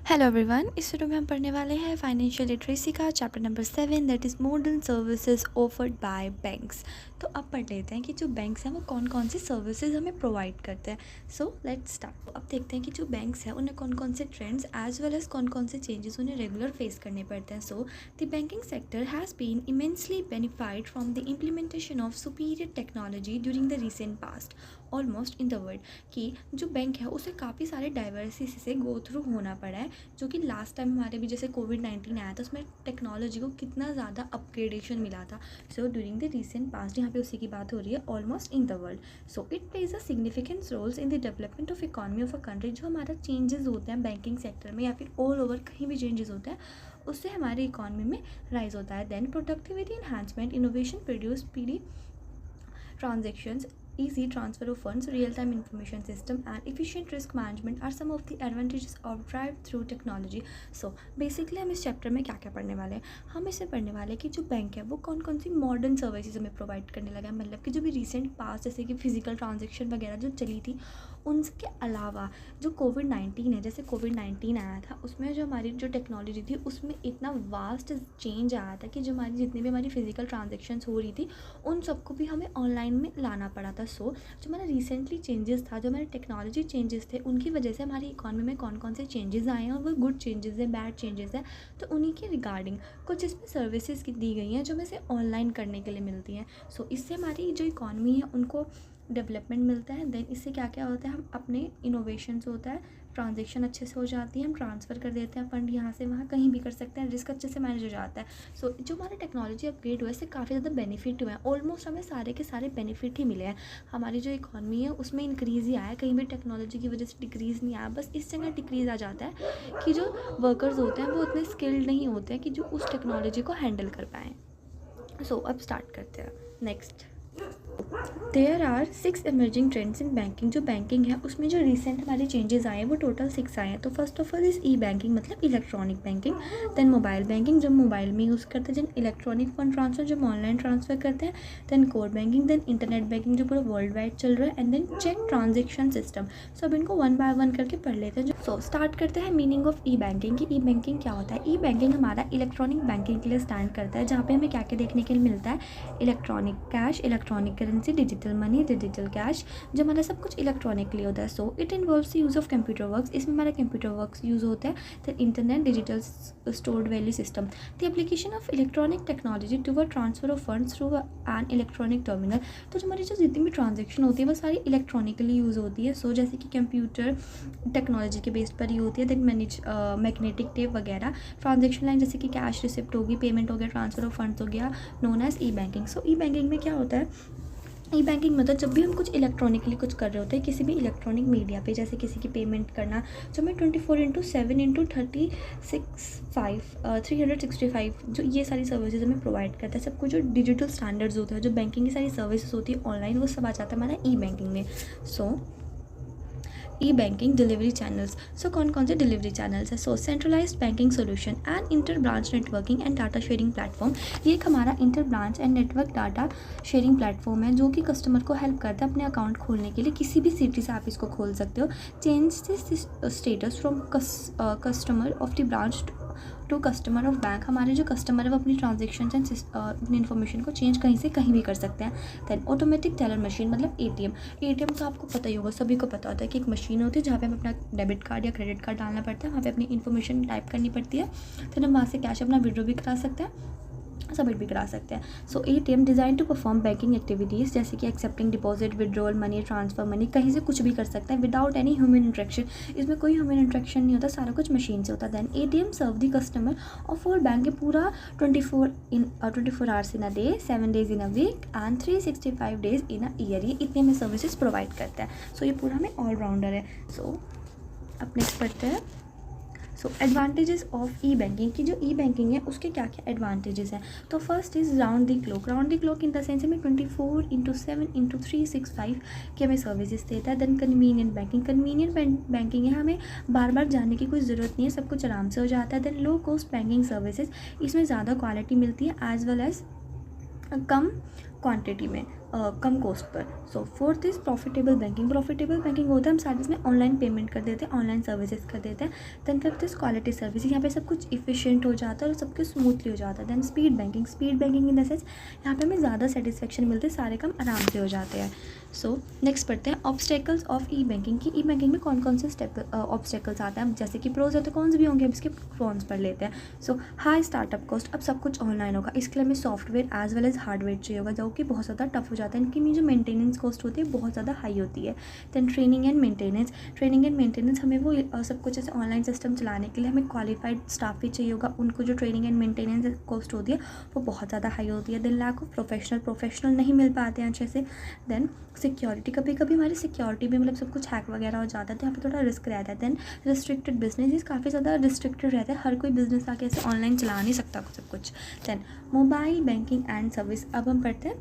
Hello everyone, इस video में हम पढ़ने वाले हैं फाइनेंशियल लिटरेसी का chapter number 7 that is modern services offered bye banks. तो अब पढ़ लेते हैं कि जो बैंक्स हैं वो कौन कौन सी सर्विसेज हमें प्रोवाइड करते हैं। So let's start. अब देखते हैं कि जो बैंक्स हैं उन्हें कौन कौन से ट्रेंड्स एज वेल एज कौन कौन से चेंजेस उन्हें रेगुलर फेस करने पड़ते हैं। So the banking sector has been immensely benefited from the implementation of superior technology during the recent past almost in the world. कि जो बैंक है उसे काफ़ी सारे डाइवर्सिटी से गो थ्रू होना पड़ा है, जो कि लास्ट टाइम हमारे भी जैसे कोविड-19 आया था उसमें टेक्नोलॉजी को कितना ज़्यादा अपग्रेडेशन मिला था। So during the recent past यहाँ पे उसी की बात हो रही है almost in the world. So it plays a significant roles in the development of economy of a country. जो हमारा चेंजेस होते हैं बैंकिंग सेक्टर में या फिर ऑल ओवर कहीं भी चेंजेस होते हैं उससे हमारी इकॉनमी में राइज होता है। Then productivity enhancement, innovation, produce PD transactions, easy transfer of funds, real-time information system and efficient risk management are some of the advantages of derived through technology. So basically हम इस chapter में क्या क्या पढ़ने वाले हैं, हम इससे पढ़ने वाले हैं कि जो बैंक है वो कौन कौन सी मॉडर्न सर्विसेज हमें प्रोवाइड करने लगा है। मतलब कि जो भी रिसेंट पास जैसे कि फिजिकल ट्रांजेक्शन वगैरह जो चली थी उनके अलावा जो कोविड-19 है, जैसे कोविड-19 आया था उसमें जो हमारी जो टेक्नोलॉजी थी उसमें इतना वास्ट चेंज आया था कि जो हमारी जितनी भी हमारी फिजिकल ट्रांजेक्शन्स हो रही थी उन सबको भी हमें ऑनलाइन में लाना पड़ा था। सो जो हमारा रिसेंटली चेंजेस था, जो हमारे टेक्नोलॉजी चेंजेस थे, उनकी वजह से हमारी इकॉनमी में कौन कौन से चेंजेस आए हैं और वो गुड चेंजेस हैं, बैड चेंजेस हैं, तो उन्हीं के रिगार्डिंग कुछ इसमें सर्विसेज की दी गई हैं जो हमें से ऑनलाइन करने के लिए मिलती हैं। सो इससे हमारी जो इकॉनमी है उनको डेवलपमेंट मिलता है। देन इससे क्या क्या होता है, हम अपने इनोवेशंस होता है, ट्रांजेक्शन अच्छे से हो जाती है, हम ट्रांसफ़र कर देते हैं फंड यहाँ से वहाँ कहीं भी कर सकते हैं, रिस्क अच्छे से मैनेज हो जाता है। सो जो हमारा टेक्नोलॉजी अपग्रेड हुआ है इससे काफ़ी ज़्यादा बेनिफिट हुए हैं। ऑलमोस्ट हमें सारे के सारे बेनिफिट ही मिले हैं। हमारी जो इकॉनमी है उसमें इंक्रीज़ ही आया है, कहीं भी टेक्नोलॉजी की वजह से डिक्रीज़ नहीं आया। बस इस जगह डिक्रीज़ आ जाता है कि जो वर्कर्स होते हैं वो उतने स्किल्ड नहीं होते हैं कि जो उस टेक्नोलॉजी को हैंडल कर पाएँ। सो अब स्टार्ट करते हैं next. There are 6 emerging trends in banking. जो बैंकिंग है उसमें जो रिसेंट हमारे चेंजेस आए हैं वो टोटल 6 आए हैं। तो first of all is e banking, मतलब electronic banking. Then mobile banking, जब मोबाइल में यूज़ करते हैं। देन इलेक्ट्रॉनिक फंड ट्रांसफर, जब ऑनलाइन ट्रांसफ़र करते हैं। Then core banking, then internet banking जो पूरा वर्ल्ड वाइड चल रहा है। And then check transaction system. सब इनको वन बाय वन करके पढ़ लेते हैं। सो स्टार्ट करते हैं मीनिंग ऑफ ई बैंकिंग की ई बैंकिंग क्या होता है। ई बैंकिंग हमारा इलेक्ट्रॉनिक बैंकिंग के लिए स्टैंड करता है, जहाँ पे हमें क्या क्या देखने के लिए मिलता है, electronic cash, electronic currency, digital money, digital cash, जो हमारा सब कुछ इलेक्ट्रॉनिकली होता है। So it involves the use of computer works, इसमें हमारा कंप्यूटर वर्क्स यूज़ होता है। Then internet, digital stored value system, the application of electronic technology toward transfer of funds through an electronic terminal. तो जो हमारी जो जितनी भी ट्रांजेक्शन होती है वो सारी इलेक्ट्रॉनिकली यूज़ होती है। सो जैसे कि कंप्यूटर टेक्नोलॉजी के बेस पर ही होती है। देन मैग्नेटिक टेप वगैरह, ट्रांजेक्शन लाइन जैसे कि कैश रिसिप्ट होगी, पेमेंट हो गया, ट्रांसफर ऑफ फंड्स हो गया, नोन एज ई बैंकिंग। सो ई बैंकिंग में क्या होता है, ई बैंकिंग मतलब जब भी हम कुछ इलेक्ट्रॉनिकली कुछ कर रहे होते हैं किसी भी इलेक्ट्रॉनिक मीडिया पे, जैसे किसी की पेमेंट करना, जो हमें 24/7/365 जो ये सारी सर्विसेज हमें प्रोवाइड करता है। सब कुछ जो डिजिटल स्टैंडर्ड्स होते हैं, जो बैंकिंग की सारी सर्विसेज होती है ऑनलाइन, वो सब आ जाता है हमारा ई बैंकिंग में। So e banking delivery channels. So कौन कौन से डिलीवरी चैनल्स है। So centralised banking solution and inter branch networking and data sharing platform. ये एक हमारा inter branch and network data sharing platform है जो कि कस्टमर को हेल्प करता है अपने अकाउंट खोलने के लिए। किसी भी सिटी से आप इसको खोल सकते हो। Change this status from customer of the branch to customer of bank. हमारे जो कस्टमर है वो अपनी ट्रांजेक्शन एंड अपनी इन्फॉर्मेशन को चेंज कहीं से कहीं भी कर सकते हैं। दैन ऑटोमेटिक टेलर मशीन, मतलब एटीएम। एटीएम तो आपको पता ही होगा, सभी को पता होता है कि एक मशीन होती है जहाँ पे हमें अपना डेबिट कार्ड या क्रेडिट कार्ड डालना पड़ता है, वहाँ पे अपनी इन्फॉर्मेशन टाइप करनी पड़ती है, फिर हम वहाँ से कैश अपना विड्रॉ भी करा सकते हैं, सबमिट भी करा सकते हैं। So ATM design to perform banking activities, जैसे कि accepting deposit, withdrawal money, transfer money, कहीं से कुछ भी कर सकते हैं विदाउट एनी ह्यूमन इंट्रैक्शन। इसमें कोई ह्यूमन इंट्रैक्शन नहीं होता, सारा कुछ मशीन से होता है। Then ATM serve the customer of our bank के पूरा 24 hours in a day, 7 days in a week and 365 days in a year. ये इतने में सर्विसेज प्रोवाइड करता है। सो ये पूरा हमें ऑलराउंडर है। सो अब नेक्स्ट पढ़ते हैं। सो एडवांटेजेस ऑफ ई बैंकिंग की, जो ई बैंकिंग है उसके क्या क्या एडवांटेजेस हैं। तो first is round the clock. Round the clock in the sense में 24/7/365 की हमें सर्विसेज देता है। Then convenient banking. Convenient banking है, हमें बार बार जाने की कोई ज़रूरत नहीं है, सब कुछ आराम से हो जाता है। Then low cost banking services, इसमें ज़्यादा क्वालिटी मिलती है एज वेल एज़ कम क्वांटिटी में। कम कॉस्ट पर। So fourth is profitable banking. Profitable banking होता है हम सारे इसमें ऑनलाइन पेमेंट कर देते हैं, ऑनलाइन सर्विसेज कर देते हैं। Then fifth is quality service, यहाँ पे सब कुछ इफिशिएंट हो जाता है और सब कुछ स्मूथली हो जाता है। Then speed banking, speed banking in the sense यहाँ पे हमें ज़्यादा सेटिस्फेक्शन मिलते हैं, सारे काम आराम से हो जाते हैं। सो नेक्स्ट पढ़ते हैं ऑब्स्टेकल्स ऑफ ई बैंकिंग की ई बैंकिंग में कौन कौन से स्टेप ऑब्स्टेकल्स आते हैं। जैसे कि प्रोज है तो कौन से भी होंगे, अब इसके प्रॉन्स पढ़ लेते हैं। सो हाई स्टार्टअप कॉस्ट, अब सब कुछ ऑनलाइन होगा, इसके लिए हमें software as well as hardware चाहिए होगा, जो कि बहुत ज़्यादा टफ हो जाता है। इनकी जो मेंटेनेंस कॉस्ट होती है बहुत ज़्यादा हाई होती है। Then training and maintenance, training and maintenance हमें वो सब कुछ ऐसे ऑनलाइन सिस्टम चलाने के लिए हमें क्वालिफाइड स्टाफ भी चाहिए होगा, उनको जो ट्रेनिंग एंड मेंटेनेंस कॉस्ट होती है वो बहुत ज़्यादा हाई होती है। देन लैक ऑफ प्रोफेशनल नहीं मिल पाते हैं अच्छे से। देन सिक्योरिटी, कभी कभी हमारी सिक्योरिटी भी मतलब सब कुछ हैक वगैरह हो जाता है तो यहाँ पे थोड़ा रिस्क रहता है। देन रिस्ट्रिक्टेड बिजनेस, काफ़ी ज़्यादा रिस्ट्रिक्टेड रहता है, हर कोई बिजनेस आके ऐसे ऑनलाइन चला नहीं सकता सब कुछ। Then mobile banking and service, अब हम पढ़ते हैं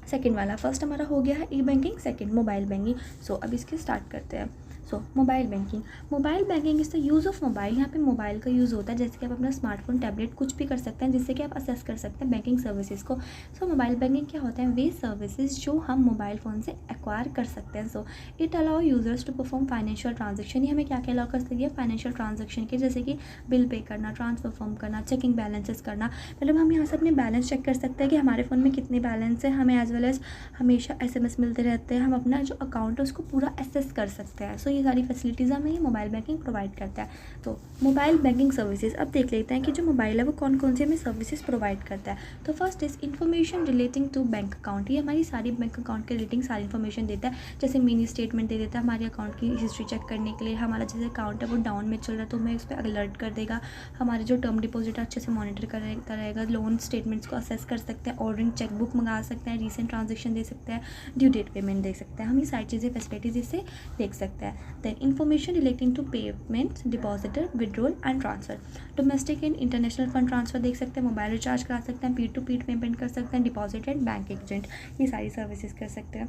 सेकंड वाला। फर्स्ट हमारा हो गया है e banking, second mobile banking. So अब इसके स्टार्ट करते हैं। So mobile banking is the use of mobile, यहाँ पे मोबाइल का यूज़ होता है, जैसे कि आप अपना स्मार्टफोन टैबलेट कुछ भी कर सकते हैं जिससे कि आप असेस कर सकते हैं बैंकिंग सर्विसेज को। सो मोबाइल बैंकिंग क्या होता है, वे सर्विसेज जो हम मोबाइल फ़ोन से एक्वायर कर सकते हैं। So it allow users to perform financial transaction, ये हमें क्या क्या अलाउ कर सकती है फाइनेंशियल ट्रांजेक्शन के, जैसे कि बिल पे करना, ट्रांसफर फॉर्म करना, चेकिंग बैलेंसेस करना। मतलब हम यहाँ से अपने बैलेंस चेक कर सकते हैं कि हमारे फ़ोन में कितने बैलेंस है, हमें एज वेल एज हमेशा SMS मिलते रहते हैं, हम अपना जो अकाउंट है उसको पूरा एसेस कर सकते हैं। सो ये सारी फैसिलिटीज़ हमें ये मोबाइल बैंकिंग प्रोवाइड करता है। तो मोबाइल बैंकिंग सर्विसेज, अब देख लेते हैं कि जो मोबाइल है वो कौन कौन सी हमें सर्विसेज प्रोवाइड करता है। तो first is information relating to bank account, ये हमारी सारी बैंक अकाउंट के रिलेटिंग सारी इन्फॉर्मेशन देता है, जैसे मिनी स्टेटमेंट दे देता है हमारे अकाउंट की हिस्ट्री चेक करने के लिए। हमारा जैसे अकाउंट है वो डाउन में चल रहा है तो हमें उस पर अलर्ट कर देगा। हमारे जो टर्म डिपॉजिट अच्छे से मॉनिटर करता रहेगा, लोन स्टेटमेंट्स को असेस कर सकते हैं, ऑर्डरिंग चेकबुक मंगा सकते हैं, रीसेंट ट्रांजेक्शन दे सकते हैं, ड्यू डेट पेमेंट दे सकते हैं, हम ये सारी चीज़ें फैसिलिटीज इससे देख सकते हैं। Then information relating to payments, depositor, withdrawal and transfer, domestic and international fund transfer देख सकते हैं, मोबाइल रिचार्ज करा सकते हैं, P2P पेमेंट कर सकते हैं, डिपॉजिट एंड बैंक एजेंट, ये सारी सर्विसेज कर सकते हैं।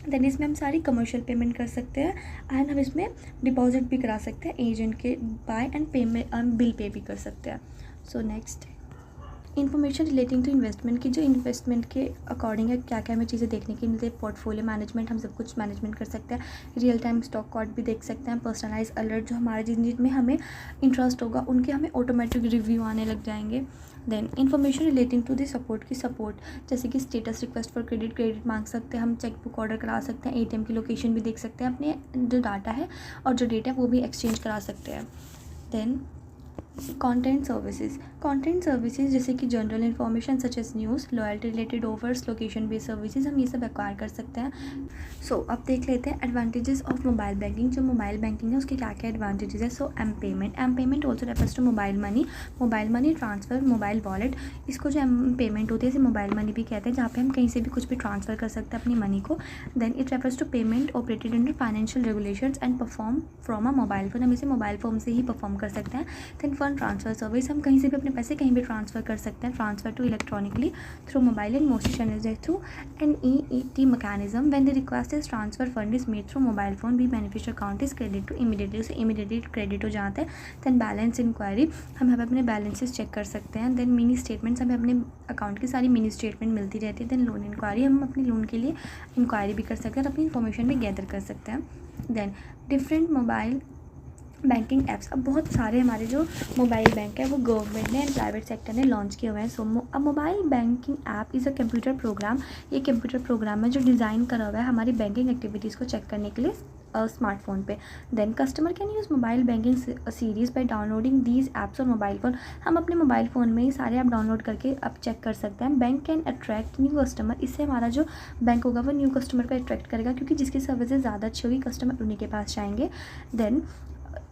देन इसमें हम सारी कमर्शियल पेमेंट कर सकते हैं एंड हम इसमें डिपॉजिट भी करा सकते हैं एजेंट के bye and payment bill pay भी कर सकते हैं। So next information relating to investment की, जो इन्वेस्टमेंट के अकॉर्डिंग है क्या क्या हमें चीज़ें देखने की मिलती है, पोर्टफोलियो मैनेजमेंट, हम सब कुछ मैनेजमेंट कर सकते हैं, रियल टाइम स्टॉक कॉर्ड भी देख सकते हैं, पर्सनलाइज अलर्ट, जो हमारे जिनमें हमें इंटरेस्ट होगा उनके हमें ऑटोमेटिक रिव्यू आने लग जाएंगे। Then information relating to the support जैसे कि स्टेटस रिक्वेस्ट फॉर क्रेडिट मांग सकते हैं, हम चेकबुक ऑर्डर करा सकते हैं, ATM की लोकेशन भी देख सकते हैं, अपने जो डाटा है और जो डेटा है वो भी एक्सचेंज करा सकते हैं। देन कंटेंट सर्विसेज जैसे कि general information such as news, loyalty related offers, location based services, हम ये सब एक्वायर कर सकते हैं। सो अब देख लेते हैं एडवांटेजेस ऑफ मोबाइल बैंकिंग। जो मोबाइल बैंकिंग है उसके क्या क्या एडवांटेजेस है। So M payment also refers to mobile money transfer, mobile wallet, इसको जो एम पेमेंट होती है इसे मोबाइल मनी भी कहते हैं, जहाँ पे हम कहीं से भी कुछ भी ट्रांसफ़र कर सकते हैं अपनी मनी को। Then it refers to payment operated under financial regulations and perform from a mobile phone, हम इसे मोबाइल फ़ोन से ही परफॉर्म कर सकते हैं। देन फंड ट्रांसफ़र सर्विस, हम कहीं से भी अपने पैसे कहीं भी ट्रांसफ़र कर सकते हैं, transfer to electronically through mobile and mostly channels through NEFT mechanism, when the request is transfer fund is made through mobile phone, the beneficiary account is credited to immediately, से immediately क्रेडिट हो जाता है। Then balance inquiry, हम यहाँ पे अपने balances check कर सकते हैं। देन मिनी स्टेटमेंट्स, हमें अपने अकाउंट की सारी मिनी स्टेटमेंट मिलती रहती है। देन लोन इंक्वायरी, हम अपने लोन के लिए इंक्वायरी भी कर सकते हैं और अपनी इन्फॉर्मेशन भी गैदर कर सकते हैं। Then different mobile banking apps, अब बहुत सारे हमारे जो मोबाइल बैंक है वो गवर्नमेंट ने एंड प्राइवेट सेक्टर ने लॉन्च किए हुए हैं। सो अब mobile banking app is a computer program, ये कंप्यूटर प्रोग्राम है जो डिज़ाइन करा हुआ है हमारी बैंकिंग एक्टिविटीज़ को चेक करने के लिए स्मार्टफोन पे। Then customer can use mobile banking series by downloading these apps on mobile phone, हम अपने मोबाइल फ़ोन में ही सारे ऐप डाउनलोड करके अब चेक कर सकते हैं। Bank can attract new customer, इससे हमारा जो बैंक होगा वो न्यू कस्टमर को अट्रैक्ट करेगा, क्योंकि जिसकी सर्विसेज ज़्यादा अच्छी होगी कस्टमर उन्हीं के पास जाएंगे। देन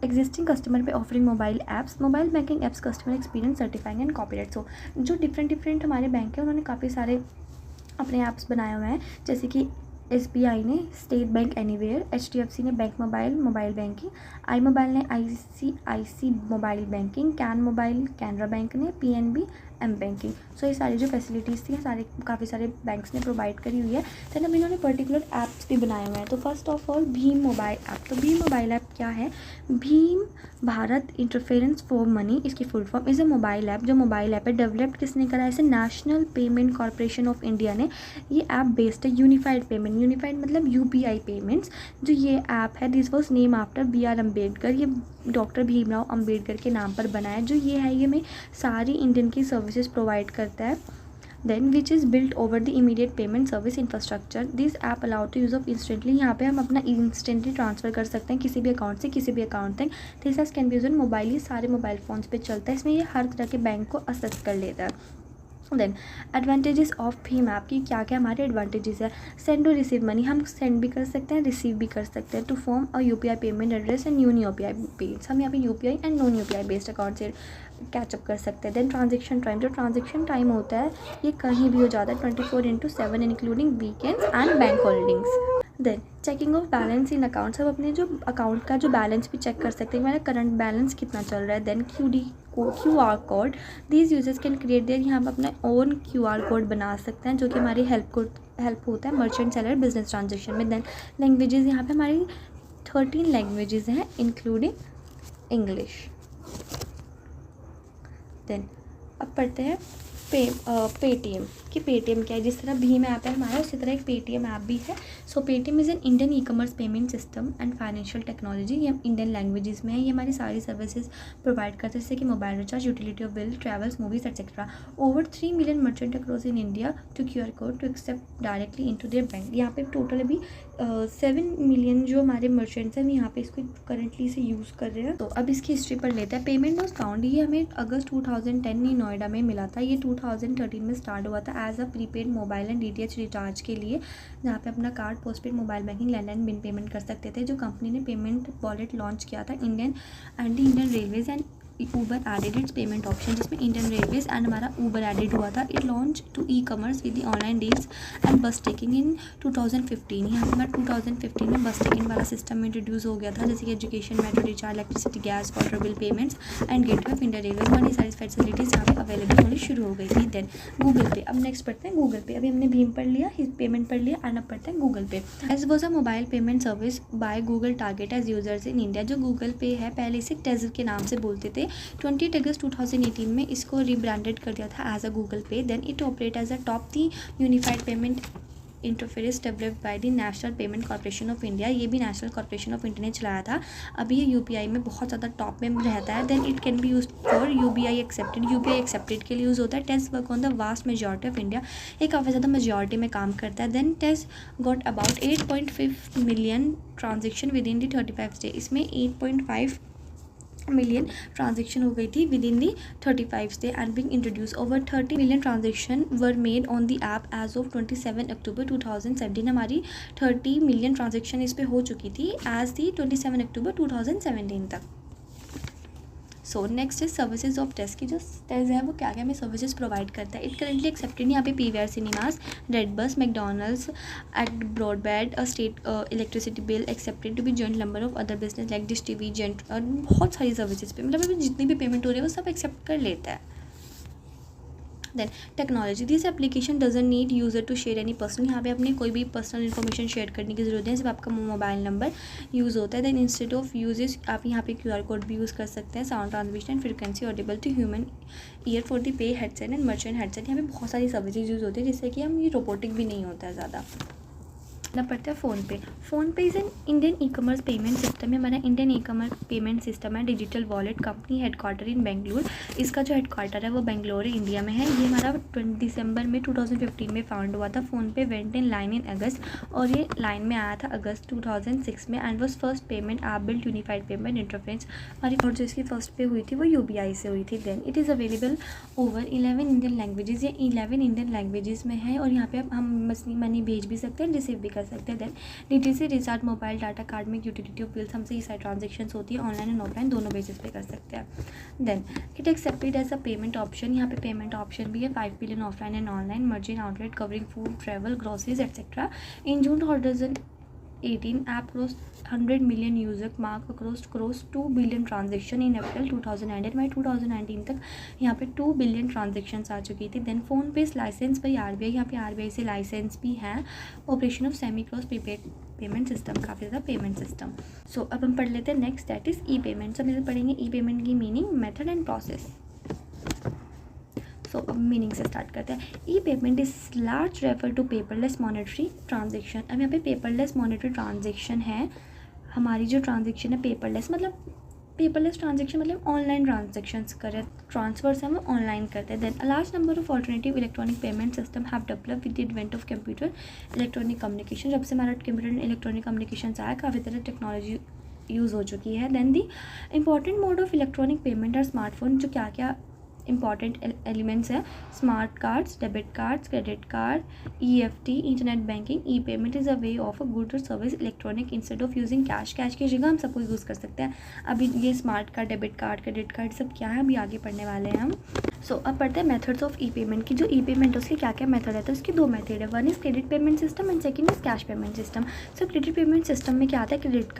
एग्जिस्टिंग कस्टमर पे offering mobile apps, mobile banking apps customer experience certifying and copyright. So जो डिफरेंट हमारे बैंक है उन्होंने काफ़ी सारे अपने ऐप्स बनाए हुए हैं, जैसे कि SBI ने स्टेट बैंक एनीवेयर, HDFC ने बैंक मोबाइल बैंकिंग, iMobile ने ICIC mobile banking, can mobile Canara bank ने, PNB एम बैंकिंग। सो ये सारी जो फैसिलिटीज़ थी सारे काफ़ी सारे बैंक्स ने प्रोवाइड करी हुई है। दैन अब इन्होंने पर्टिकुलर ऐप्स भी बनाए हुए हैं। तो फर्स्ट ऑफ ऑल भीम मोबाइल ऐप। तो भीम मोबाइल ऐप क्या है? भीम भारत इंटरफेरेंस फॉर मनी, इसकी full form is a mobile app. जो मोबाइल ऐप है डेवलप्ड किसने करा है? इसे national payment corporation of India ने। ये ऐप बेस्ड है यूनिफाइड पेमेंट, यूनिफाइड मतलब यूपीआई पेमेंट्स। जो ये ऐप है this was name after BR Ambedkar. ये डॉक्टर भीमराव अम्बेडकर के नाम पर बना है। जो ये है ये में सारी इंडियन की सर्विसेज प्रोवाइड करता है। Then which is built over the immediate payment service infrastructure. This app allowed to use of instantly. यहाँ पे हम अपना इंस्टेंटली ट्रांसफ़र कर सकते हैं किसी भी अकाउंट से किसी भी अकाउंट तक। This as can be used mobile, ये सारे मोबाइल फ़ोन्स पे चलता है। इसमें ये हर तरह के बैंक को असेस कर लेता है। देन एडवांटेजेस ऑफ भीम ऐप की क्या क्या हमारे एडवांटेजेस है? सेंड और रिसीव मनी, हम सेंड भी कर सकते हैं रिसीव भी कर सकते हैं। To form a UPI payment address and new UPI payments, हम यहाँ पे UPI and non UPI based account से कैचअप कर सकते हैं। देन ट्रांजेक्शन टाइम, जो ट्रांजेक्शन टाइम होता है ये कहीं भी हो जाता है 24/7 including weekends and bank holidays. Then checking of balance in accounts, हम अपने जो अकाउंट का जो बैलेंस भी चेक कर सकते हैं, मेरा करंट बैलेंस कितना चल रहा है। Then QR code, these users can create their, यहाँ हम अपना ओन QR कोड बना सकते हैं जो कि हमारी हेल्प होता है मर्चेंट सेलर बिजनेस ट्रांजेक्शन में। देन लैंग्वेजेस, यहाँ पे हमारी 13 लैंग्वेजेस हैं इंक्लूडिंग इंग्लिश। देन अब पढ़ते हैं पेटीएम कि पेटीएम क्या है। जिस तरह भीम ऐप है हमारा उसी तरह एक पेटीएम ऐप भी है। So Paytm is an Indian e-commerce payment system and financial technology. ये इंडियन लैंग्वेजेस में है। ये हमारी सारी सर्विसेज प्रोवाइड करते हैं जैसे कि mobile recharge, utility of bill, travels, movies etcetera. Over 3 million merchant across in India to QR code to accept directly into their bank. यहाँ पे टोटल अभी 7 मिलियन जो हमारे मर्चेंट्स हैं यहाँ पे इसको करेंटली से यूज़ कर रहे हैं। तो अब इसकी हिस्ट्री पढ़ लेते हैं। पेमेंट वॉज काउंट, ये हमें अगस्त 2010 में नोएडा में मिला था। ये 2013 में स्टार्ट हुआ था as a prepaid mobile and DTH recharge के लिए, जहाँ पे अपना card, postpaid, mobile banking, landline bill payment कर सकते थे। जो कंपनी ने पेमेंट वॉलेट लॉन्च किया था Indian railways and Uber added its payment option, जिसमें इंडियन रेलवेज एंड हमारा ऊबर एडेड हुआ था। It launch to e-commerce with the online deals and bus taking in 2015। यहाँ हमारा 2015 में बस टेकिंग वाला सिस्टम इंट्रोड्यूस हो गया था, जैसे कि education, metro recharge, electricity, gas, water bill payments and gateway of India railways. हमारी सारी फैसिलिटीज़ यहाँ पे अवेलेबल होनी शुरू हो गई थी। देन गूगल पे, अब नेक्स्ट पढ़ते हैं गूगल पे। अभी हमने भीम पढ़ लिया, पेमेंट पढ़ लिया, एंड अब पढ़ते हैं Google Pay. As was a mobile payment service by Google target as users in India. जो गूगल पे है पहले इसे टेजल के नाम से बोलते थे। 20 अगस्त 2018 में इसको रिब्रांडेड कर दिया था as a Google Pay. Then it operate as a top the unified payment interface developed by the national payment corporation of India. ये भी नेशनल कॉर्पोरेशन ऑफ इंडिया ने चलाया था। अभी ये UPI में बहुत ज़्यादा टॉप में रहता है। Then it can be use for UPI accepted के लिए यूज़ होता है। Tez work on the vast majority of India, ये काफ़ी ज़्यादा मेजॉरिटी में काम करता है। Then Tez got about 8.5 million transaction within the 35 day. इसमें 8.5 मिलियन ट्रांजेक्शन हो गई थी within the 35 day and being introduce. Over 30 million transaction were made on the app as of 27 October 2017। हमारी 30 मिलियन ट्रांजेक्शन इस पे हो चुकी थी एज दी 27 अक्टूबर 2017 तक। So next is services of Tez की जो टेस्ट है वो क्या क्या हमें सर्विसेज प्रोवाइड करता है। इट करेंटली एक्सेप्टेड यहाँ पे PVR cinemas, Red Bus, McDonald's, ACT broadband, state electricity bill accepted to be joint number of other business like Dish TV, जेंट और बहुत सारी सर्विसेज पे मतलब अभी जितनी भी पेमेंट हो रही है वो सब एक्सेप्ट कर लेता है। Then technology, this application doesn't need user to share any personal. यहाँ पे अपनी कोई भी पर्सनल इन्फॉर्मेशन शेयर करने की जरूरत है, सिर्फ आपका मोबाइल नंबर यूज़ होता है। देन इंस्टेड ऑफ यूजेस आप यहाँ पे QR कोड भी यूज़ कर सकते हैं। Sound transmission and frequency audible to human ear for the pay headset and merchant headset. यहाँ पे बहुत सारी सर्विसेज यूज़ होती है जिससे कि हम ये रोबोटिक भी नहीं होता है ज़्यादा। ना पड़ता है PhonePe. PhonePe is an Indian e-commerce payment system है। हमारा इंडियन ई-कॉमर्स पेमेंट सिस्टम है। Digital wallet company headquarter in Bengaluru. इसका जो हेडक्वार्टर है वो बेंगलोर इंडिया में है। ये हमारा 20 दिसंबर में 2015 में फाउंड हुआ था। PhonePe went in line in August और ये लाइन में आया था अगस्त 2006 में and was first payment app built unified payment interface. और जो इसकी फर्स्ट पे हुई थी वो UPI से हुई थी। Then it is available over 11 Indian languages. ये 11 इंडियन लैंग्वेजेस में है और यहाँ पे हम मनी भेज भी सकते हैं, रिसीव भी कर सकते हैं। Then DTC recharge, mobile data, card में यूटिलिटी ऑफ बिल्स, हमसे ये सारी ट्रांजेक्शन्स होती है ऑनलाइन एंड ऑफलाइन दोनों बेसिस पे कर सकते हैं। Then it accepted as a payment option. यहाँ पे पेमेंट ऑप्शन भी है 5 billion offline and online merchant outlet covering food, travel, groceries etcetera. In June 2018 app cross 100 million user mark cross 2 billion transaction in April 2019 में 2019 तक यहाँ पे 2 billion transactions आ चुकी थी। देन फ़ोन पे लाइसेंस बाई आरबीआई, यहाँ पे आरबीआई से लाइसेंस भी है। Operation of semi cross prepaid payment system, काफ़ी ज़्यादा पेमेंट सिस्टम। सो अब हम पढ़ लेते हैं next, that is e payment. सब में पढ़ेंगे ई पेमेंट की meaning, method and process. So अब मीनिंग से स्टार्ट करते हैं। E payment is large refer to paperless monetary transaction. अब यहाँ पे पेपरलेस मॉनेटरी ट्रांजेक्शन है, हमारी जो ट्रांजेक्शन है पेपरलेस ट्रांजेक्शन मतलब ऑनलाइन ट्रांजेक्शन्स करें, ट्रांसफर्स हम ऑनलाइन करते हैं। Then large number of alternative electronic payment system have develop with the advent of computer electronic communication. जब से हमारा कंप्यूटर इलेक्ट्रॉनिक कम्युनिकेशन आया, काफ़ी तरह टेक्नोलॉजी यूज़ हो चुकी है। Then the important mode of electronic payment और स्मार्टफोन, जो क्या क्या इंपॉर्टेंट एलिमेंट्स हैं, smart cards, debit cards, credit card, EFT, internet banking. E payment is a way of a good और service electronic instead of using cash की जगह हम सबको यूज़ कर सकते हैं। अभी ये smart card, debit card, credit card सब क्या है, अभी आगे पढ़ने वाले हैं हम। सो अब पढ़ते हैं मेथड्स ऑफ ई पेमेंट की। जो ई पेमेंट है उसके क्या क्या मेथड है, तो उसके 2 मेथड है। One is credit payment system and second is cash payment system. So credit payment system में क्या आता है, क्रेडिट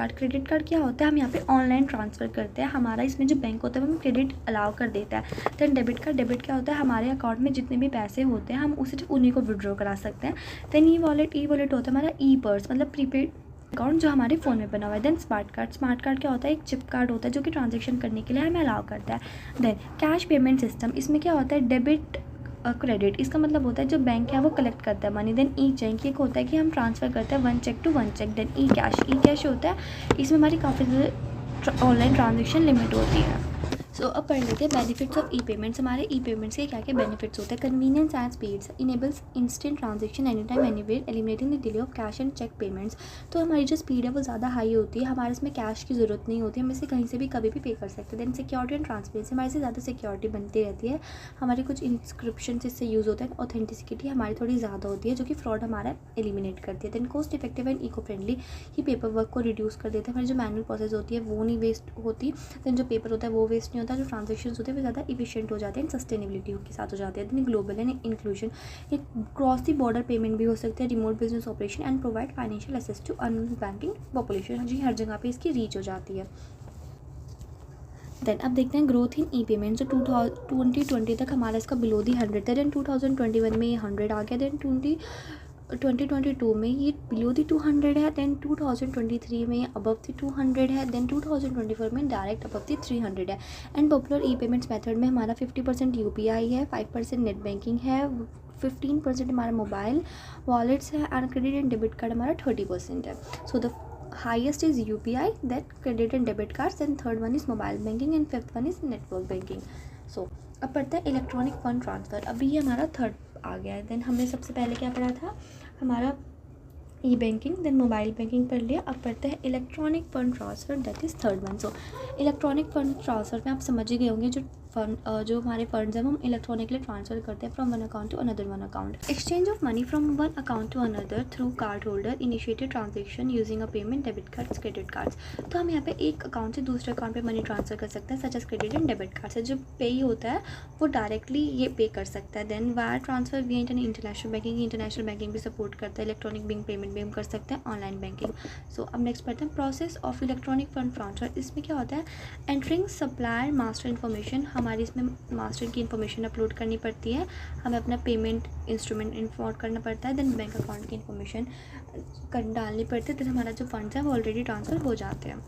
कार्ड क्या होता है, हम यहाँ पे ऑनलाइन ट्रांसफ़र करते हैं, हमारा इसमें जो बैंक होता है वो हमें क्रेडिट अलाउ कर देता है। देन डेबिट क्या होता है, हमारे अकाउंट में जितने भी पैसे होते हैं हम उसे उन्हीं को विड्रॉ करा सकते हैं। देन ई वॉलेट होता है हमारा ई पर्स, मतलब प्रीपेड अकाउंट जो हमारे फ़ोन में बना हुआ है। देन स्मार्ट कार्ड क्या होता है, एक चिप कार्ड होता है जो कि ट्रांजेक्शन करने के लिए हमें अलाउ करता है। देन कैश पेमेंट सिस्टम, इसमें क्या होता है, डेबिट क्रेडिट, इसका मतलब होता है जो बैंक है वो कलेक्ट करता है मनी। देन ई चेक, एक होता है कि हम ट्रांसफ़र करते हैं one cheque to one cheque. Then e cash होता है, इसमें हमारी काफ़ी ज़्यादा ऑनलाइन ट्रांजेक्शन लिमिट होती है। सो अब पढ़ लेते हैं बेनिफिट्स ऑफ ई पेमेंट्स। हमारे ई पेमेंट्स के क्या क्या बेनिफिट्स होते हैं। Convenience and speeds, enables instant transaction any time anywhere, eliminating the delay of cash and cheque payments. तो हमारी जो स्पीड है वो ज़्यादा हाई होती है, हमारे इसमें कैश की ज़रूरत नहीं होती, हम इसे कहीं से भी कभी भी पे कर सकते हैं। देन सिक्योरिटी एंड ट्रांसपेरेंसी, हमारे से ज़्यादा सिक्योरिटी बनती रहती है, हमारे कुछ इंस्क्रिप्शन इससे यूज़ होते हैं। ऑथेंटिसिटी हमारी थोड़ी ज़्यादा होती है जो कि फ्रॉड हमारा एलिमिनेट करती है। Then cost effective and eco friendly, ये पेपर वर्क को रिड्यूस कर देता है, हमारी जो मैनुअल प्रोसेस होती है वो नहीं वेस्ट होती। देन जो पेपर होता है वो वेस्ट नहीं होता, जो ट्रांजेक्शन होते हैं वो ज़्यादा इफिशिएंट हो जाते हैं, सस्टेनेबिलिटी के साथ हो जाते हैं। देन ग्लोबल एंड इंक्लूजन, ये क्रॉस द बॉर्डर पेमेंट भी हो सकते हैं, remote business operation and provide financial access to unbanking population, जी हर जगह पे इसकी रीच हो जाती है। देन अब देखते हैं ग्रोथ इन ई पेमेंट। जो 2020 तक हमारा इसका बिलो दी 100 था, देन 2021 में ये 100 आ गया। देन 2022 में ये बिलो दी 200 है। देन 2023 में ये अबव दी 200 है। देन 2024 में डायरेक्ट अबव दी 300 है। And popular E payments method में हमारा 50% UPI है, 5% नेट बैंकिंग है, 15% हमारा मोबाइल वॉलेट्स है, and credit and debit card हमारा 30% है। So the highest is UPI, that credit and debit cards, and third one is mobile banking, and fifth one is network banking. So अब पढ़ते हैं electronic fund transfer. अभी ये हमारा third आ गया है। देन हमने सबसे पहले क्या पढ़ा था, हमारा e banking, then mobile banking पढ़ लिया। अब पढ़ते हैं electronic fund transfer, that is third one. So electronic fund transfer में आप समझ ही गए होंगे, जो हमारे फंड्स हैं वो हम इलेक्ट्रॉनिकली ट्रांसफ़र करते हैं from one account to another one account. Exchange of money from one account to another through card holder initiated transaction using a payment, debit cards, credit cards. तो हम यहाँ पे एक अकाउंट से दूसरे अकाउंट पे मनी ट्रांसफ़र कर सकते हैं, such as credit and debit card से। जो पे होता है वो डायरेक्टली ये पे कर सकता है। Then wire transfer via international banking भी सपोर्ट करता है, इलेक्ट्रॉनिक बैंक पेमेंट भी हम कर सकते हैं, ऑनलाइन बैंकिंग। सो अब नेक्स्ट पढ़ते हैं process of electronic fund transfer. इसमें क्या होता है, एंटरिंग सप्लायर मास्टर इन्फॉर्मेशन, हमारी इसमें मास्टर की इन्फॉर्मेशन अपलोड करनी पड़ती है, हमें अपना पेमेंट इंस्ट्रूमेंट इन्फॉर्म करना पड़ता है। देन बैंक अकाउंट की इन्फॉर्मेशन डालनी पड़ती है, तो हमारा जो फंड्स है वो ऑलरेडी ट्रांसफ़र हो जाते हैं।